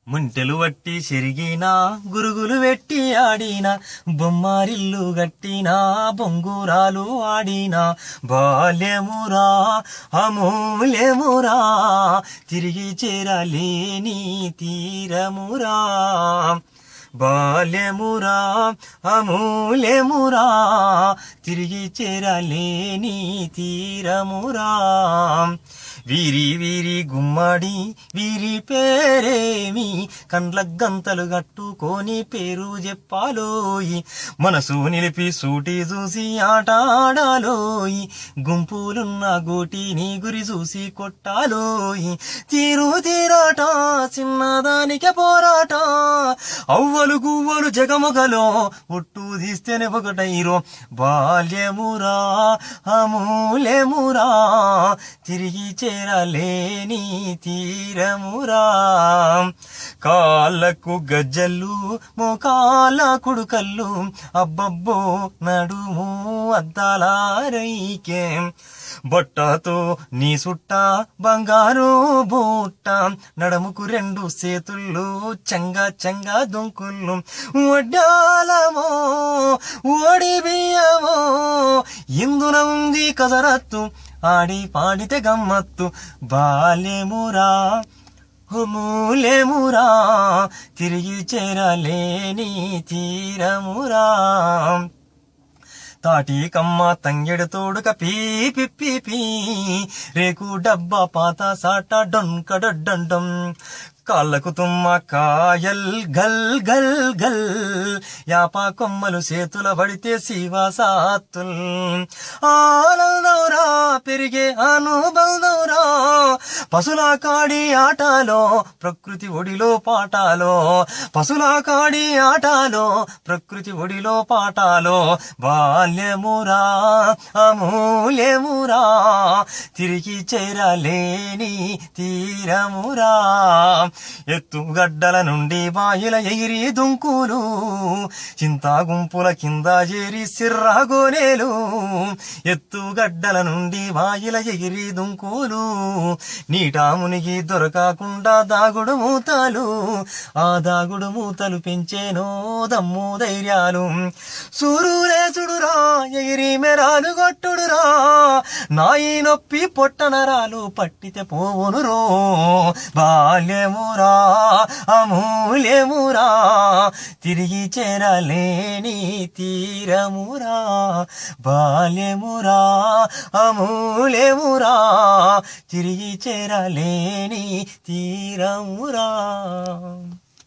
ముంటెలు వట్టి చెరిగినా గురుగులు వెట్టి ఆడినా బొమ్మారిల్లు గట్టినా బొంగురాలు ఆడినా బాల్యమురా అమూల్యమురా తిరిగి చేరలేని తీరమురా బాల్యమురా అమూల్యమురా తిరిగి చేరలేని తీరమురా వీరి వీరి గుమ్మడి వీరి పేరేమి కండ్ల గంతలు కట్టుకొని పేరు చెప్పాలోయి మనసు నిలిపి సూటి చూసి ఆట ఆడాలోయి గుంపులున్న గోటిని గురి చూసి కొట్టాలోయి తీరు తీరాట చిన్నదానికే పోరాట అవ్వలు గువ్వలు జగమగలో ఒట్టు తీస్తేనే ఒకటైరో బాల్యమురా అమూల్యమురా తిరిగి చేరలేని తీరమురా కాళ్ళకు గజ్జలు మోకాళ్ళ కుడుకల్లు అబ్బబ్బో నడుము అద్దాలారైకే బొట్టతో నీ సుట్ట బంగారు బూట్ట నడుముకు రెండు చేతుల్లో చంగా చంగా దొంకుళ్ళు వడ్డాలమో ఓడి బియ్యమో ఇందున ఉంది కసరత్తు ఆడి పాడితే గమ్మత్తు బాల్యమురా అమూల్యమురా తిరిగి చేరలేని తీరమురా తాటి కమ్మ తంగెడు తోడుక పీ పిప్పి పీ రేకు డబ్బా పాత సాట డొంకడొడ్డం కాళ్ళకు తుమ్మ కాయల్ గల్ గల్ గల్ యాపా కొమ్మలు చేతుల పడితే శివసాత్తుల్ ఆనందవురా పెరిగే అనుబంధవురా పశులా కాడి ఆటలో ప్రకృతి ఒడిలో పాటాలో పశులా కాడి ఆటలో ప్రకృతి ఒడిలో పాటాలో బాల్యమురా అమూల్యమురా తిరిగి చేరలేని తీరమురా ఎత్తుగడ్డల నుండి బాయిల ఎగిరి దుంకులు చింతా గుంపుల కింద చేరి సిర్రాగోనేలు ఎత్తుగడ్డల నుండి బాయిల ఎగిరి దుంకులు నీటా మునిగి దొరకకుండా దాగుడు మూతలు ఆ దాగుడు మూతలు పెంచేనో దమ్ము ధైర్యాలు సూరులేసుడురా ఎగిరి మెరాలు కొట్టుడురా నాయి నొప్పి పొట్టనరాలు పట్టితే పోవునురో బాల్యమురా అమూల్యమురా తిరిగి చేరలేని తీరమురా బాల్యమురా అమూల్యమురా తిరిగి చేరలేని తీరమురా